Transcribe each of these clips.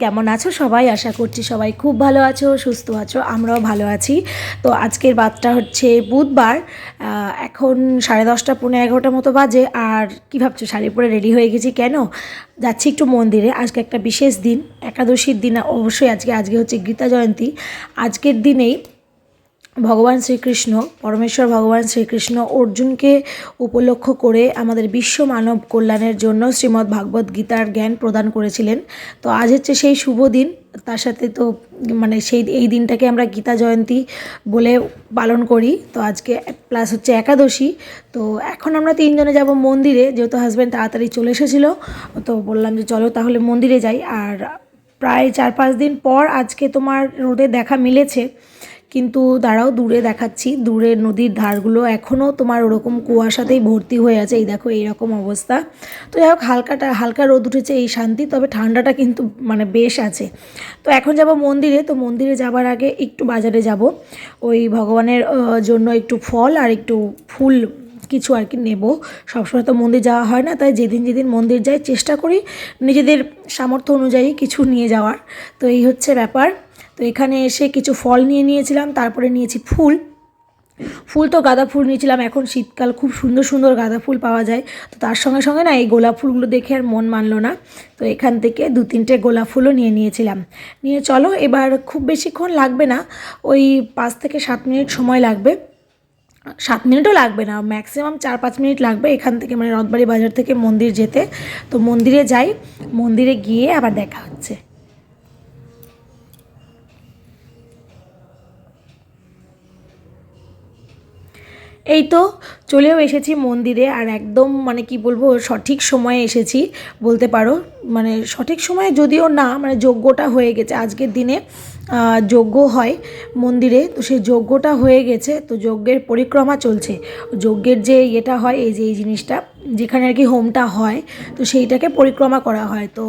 কেমন আছো সবাই? আশা করছি সবাই খুব ভালো আছো, সুস্থ আছো, আমরাও ভালো আছি। তো আজকের বারটা হচ্ছে বুধবার, এখন 10:30 পৌনে 11টার মতো বাজে। আর কি ভাবছো, শাড়ি পরে রেডি হয়ে গেছি কেন? যাচ্ছি একটু মন্দিরে। আজকে একটা বিশেষ দিন, একাদশীর দিন। অবশ্যই আজকে হচ্ছে গীতা জয়ন্তী। আজকের দিনেই ভগবান শ্রীকৃষ্ণ, পরমেশ্বর ভগবান শ্রীকৃষ্ণ অর্জুনকে উপলক্ষ করে আমাদের বিশ্ব মানব কল্যাণের জন্য শ্রীমদ্ ভাগবত গীতার জ্ঞান প্রদান করেছিলেন। তো আজ হচ্ছে সেই শুভ দিন। তার সাথে তো এই দিনটাকে আমরা গীতা জয়ন্তী বলে পালন করি। তো আজকে প্লাস হচ্ছে একাদশী। তো এখন আমরা তিনজনে যাব মন্দিরে, যেহেতু হাজব্যান্ড তাড়াতাড়ি চলে এসেছিলো। তো বললাম যে চলো তাহলে মন্দিরে যাই। আর প্রায় 4-5 দিন পর আজকে তোমার রোদে দেখা মিলেছে, কিন্তু দাঁড়াও, দূরে দেখাচ্ছি। দূরে নদীর ধারগুলো এখনও তোমার ওরকম কুয়াশাতেই ভর্তি হয়ে আছে। এই দেখো এইরকম অবস্থা। তো যাই হোক, হালকা রোদ উঠেছে, এই শান্তি। তবে ঠান্ডাটা কিন্তু বেশ আছে। তো এখন যাব মন্দিরে। তো মন্দিরে যাবার আগে একটু বাজারে যাব, ওই ভগবানের জন্য একটু ফল আর একটু ফুল কিছু আর কি নেব। সবসময় তো মন্দির যাওয়া হয় না, তাই যেদিন মন্দির যাই চেষ্টা করি নিজেদের সামর্থ্য অনুযায়ী কিছু নিয়ে যাওয়ার। তো এই হচ্ছে ব্যাপার। তো এখানে এসে কিছু ফল নিয়েছিলাম, তারপরে নিয়েছি ফুল। তো গাঁদা ফুল নিয়েছিলাম। এখন শীতকাল, খুব সুন্দর গাঁদা ফুল পাওয়া যায়। তো তার সঙ্গে না এই গোলাপ ফুলগুলো দেখে আর মন মানলো না। তো এখান থেকে 2-3টে গোলাপ ফুলও নিয়েছিলাম। চলো, এবার খুব বেশিক্ষণ লাগবে না, ওই 5 থেকে 7 মিনিট সময় লাগবে। 7 মিনিটও লাগবে না, ম্যাক্সিমাম 4-5 মিনিট লাগবে এখান থেকে, রথবাড়ি বাজার থেকে মন্দির যেতে। তো মন্দিরে যাই, মন্দিরে গিয়ে আবার দেখা হচ্ছে। এই তো চলেও এসেছি মন্দিরে। আর একদম কি বলবো, সঠিক সময়ে এসেছি বলতে পারো। সঠিক সময়ে যদিও না, যজ্ঞটা হয়ে গেছে আজকের দিনে। যজ্ঞ হয় মন্দিরে, তো সেই যজ্ঞটা হয়ে গেছে। তো যজ্ঞের পরিক্রমা চলছে। যজ্ঞের যে ইয়েটা হয়, এই জিনিসটা যেখানে আর কি হোমটা হয়, তো সেইটাকে পরিক্রমা করা হয়। তো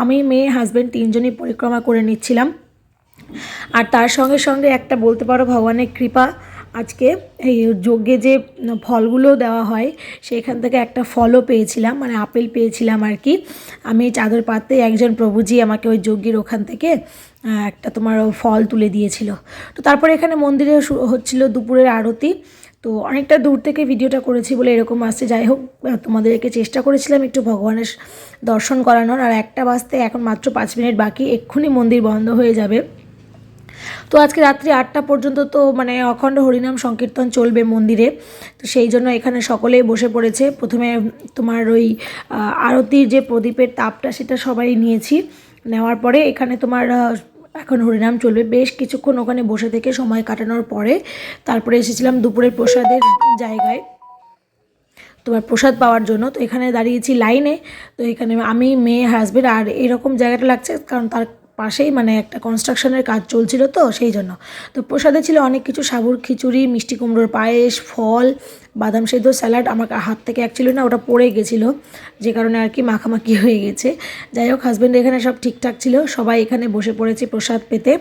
আমি মেয়ে হাজব্যান্ড তিনজনই পরিক্রমা করে নিচ্ছিলাম। আর তার সঙ্গে একটা বলতে পারো ভগবানের কৃপা। আজকে এই যজ্ঞে যে ফলগুলো দেওয়া হয়, সেখান থেকে একটা ফলও পেয়েছিলাম, আপেল পেয়েছিলাম আর কি। আমি চাদর পাততে একজন প্রভুজি আমাকে ওই যজ্ঞের ওখান থেকে একটা তোমার ফল তুলে দিয়েছিল। তো তারপরে এখানে মন্দিরে হচ্ছিল দুপুরের আরতি। তো অনেকটা দূর থেকে ভিডিওটা করেছি বলে এরকম আসছে। যাই হোক, তোমাদেরকে চেষ্টা করেছিলাম একটু ভগবানের দর্শন করানোর। আর 1টা বাজতে এখন মাত্র 5 মিনিট বাকি, এক্ষুনি মন্দির বন্ধ হয়ে যাবে। তো আজকে রাত্রি 8টা পর্যন্ত তো অখণ্ড হরিনাম সংকীর্তন চলবে মন্দিরে। তো সেই জন্য এখানে সকলেই বসে পড়েছে। প্রথমে তোমার ওই আরতির যে প্রদীপের তাপটা, সেটা সবাই নিয়েছি। নেওয়ার পরে এখানে তোমার এখন হরিনাম চলবে। বেশ কিছুক্ষণ ওখানে বসে থেকে সময় কাটানোর পরে তারপরে এসেছিলাম দুপুরের প্রসাদের জায়গায়, তোমার প্রসাদ পাওয়ার জন্য। তো এখানে দাঁড়িয়েছি লাইনে। তো এখানে আমি, মেয়ে, হাজব্যান্ড। আর এরকম জায়গাটা লাগছে কারণ তার পাশেই একটা কনস্ট্রাকশনের কাজ চলছিল, তো সেই জন্য। তো প্রসাদে ছিল অনেক কিছু, সাবুর খিচুড়ি, মিষ্টি কুমড়োর পায়েস, ফল, বাদাম সেদ্ধ, স্যালাড। আমার হাত থেকে অ্যাকচুয়ালি না ওটা পড়ে গেছিলো, যে কারণে আর কি মাখামাখি হয়ে গেছে। যাই হোক, হাজব্যান্ড এখানে সব ঠিকঠাক ছিল। সবাই এখানে বসে পড়েছি প্রসাদ পেতে।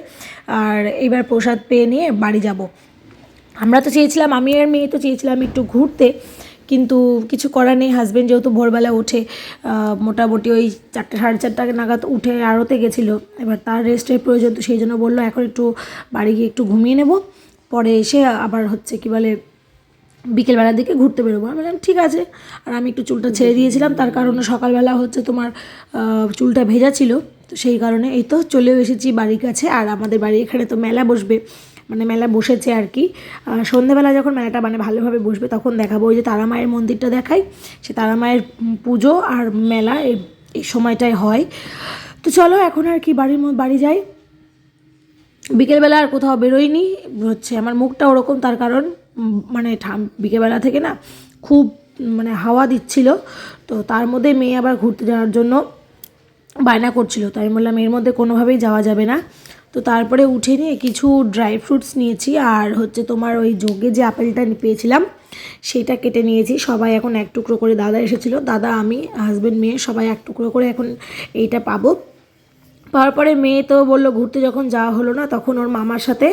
আর এইবার প্রসাদ পেয়ে নিয়ে বাড়ি যাব। আমরা তো চেয়েছিলাম, আমি আর মেয়ে তো চেয়েছিলাম একটু ঘুরতে, কিন্তু কিছু করার নেই। হাজব্যান্ড যেহেতু ভোরবেলা ওঠে, মোটামুটি ওই 4টা 4:30 নাগাদ উঠে আড়তে গেছিলো। এবার তার রেস্টের প্রয়োজন, তো সেই জন্য বললো এখন একটু বাড়ি গিয়ে একটু ঘুমিয়ে নেব, পরে এসে আবার হচ্ছে কি বলে বিকেলবেলার দিকে ঘুরতে বেরোবো। আমি বললাম ঠিক আছে। আর আমি একটু চুলটা ছেড়ে দিয়েছিলাম, তার কারণে সকালবেলা হচ্ছে তোমার চুলটা ভেজা ছিল। তো সেই কারণে এই তো চলেও এসেছি বাড়ির কাছে। আর আমাদের বাড়ির এখানে তো মেলা বসবে, মেলা বসেছে আর কি। সন্ধ্যেবেলা যখন মেলাটা ভালোভাবে বসবে তখন দেখাবো। ওই যে তারা মায়ের মন্দিরটা দেখাই, সে তারা মায়ের পুজো আর মেলা এই সময়টায় হয়। তো চলো এখন আর কি বাড়ি যাই। বিকেলবেলা আর কোথাও বেরোইনি, হচ্ছে আমার মুখটা ওরকম, তার কারণ বিকেলবেলা থেকে না খুব হাওয়া দিচ্ছিল। তো তার মধ্যে মেয়ে আবার ঘুরতে যাওয়ার জন্য বায়না করছিল। তো আমি বললাম এর মধ্যে কোনোভাবেই যাওয়া যাবে না। তো তারপরে উঠে নিয়ে কিছু ড্রাই ফ্রুটস নিয়েছি। আর হচ্ছে তোমার ওই যজ্ঞে যে আপেলটা পেয়েছিলাম সেটা কেটে নিয়েছি। সবাই এখন 1 টুকরো করে, দাদা এসেছিলো, দাদা, আমি, হাজব্যান্ড, মেয়ে সবাই 1 টুকরো করে এখন এইটা পাবো। পাওয়ার পরে মেয়ে তো বললো, ঘুরতে যখন যাওয়া হলো না, তখন ওর মামার সাথে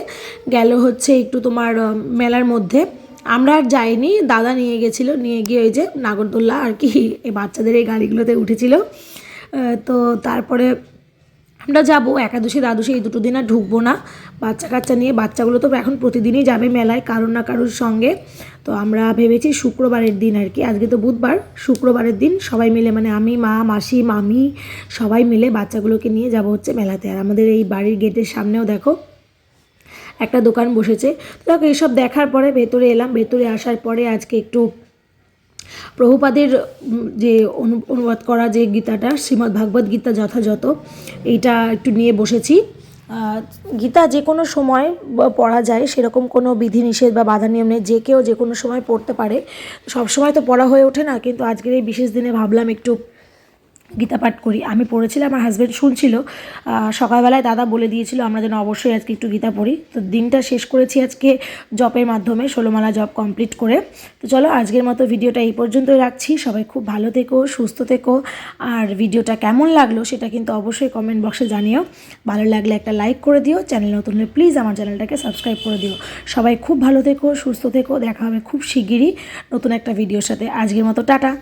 গেল হচ্ছে একটু তোমার মেলার মধ্যে। আমরা আর যাইনি, দাদা নিয়ে গেছিলো। নিয়ে গিয়ে ওই যে নাগরদোল্লা আর কি, এই বাচ্চাদের এই গাড়িগুলোতে উঠেছিল। তো তারপরে আমরা যাবো একাদশী দ্বাদশী এই দুটো দিন আর ঢুকবো না, বাচ্চা কাচ্চা নিয়ে। বাচ্চাগুলো তো এখন প্রতিদিনই যাবে মেলায় কারোর না কারোর সঙ্গে। তো আমরা ভেবেছি শুক্রবারের দিন আর কি, আজকে তো বুধবার, শুক্রবারের দিন সবাই মিলে মানে আমি, মা, মাসি, মামি সবাই মিলে বাচ্চাগুলোকে নিয়ে যাব হচ্ছে মেলাতে। আর আমাদের এই বাড়ির গেটের সামনেও দেখো একটা দোকান বসেছে। তো দেখো এইসব দেখার পরে ভেতরে এলাম। ভেতরে আসার পরে আজকে একটু প্রভুপাদের যে অনুবাদ করা যে গীতাটা, শ্রীমদ্ ভাগবত গীতা যথাযথ, এইটা একটু নিয়ে বসেছি। গীতা যে কোনো সময় পড়া যায়, সেরকম কোনো বিধিনিষেধ বা বাধা নিয়ম নেই, যে কেউ যে কোনো সময় পড়তে পারে। সব সময় তো পড়া হয়ে ওঠে না, কিন্তু আজকের এই বিশেষ দিনে ভাবলাম একটু গীতা পাঠ করি। আমি পড়েছিলাম, আমার হাজব্যান্ড শুনছিল। সকালবেলায় দাদা বলে দিয়েছিল আমরা যেন অবশ্যই আজকে একটু গীতা পড়ি। তো দিনটা শেষ করেছি আজকে জপের মাধ্যমে, 16 মালা জপ কমপ্লিট করে। তো চলো আজকের মতো ভিডিওটা এই পর্যন্তই রাখছি। সবাই খুব ভালো থেকো, সুস্থ থেকো। আর ভিডিওটা কেমন লাগলো সেটা কিন্তু অবশ্যই কমেন্ট বক্সে জানিও। ভালো লাগলে একটা লাইক করে দিও, চ্যানেল নতুন হলে প্লিজ আমার চ্যানেলটাকে সাবস্ক্রাইব করে দিও। সবাই খুব ভালো থেকো, সুস্থ থেকো। দেখা হবে খুব শিগগিরই নতুন একটা ভিডিওর সাথে। আজকের মতো টাটা।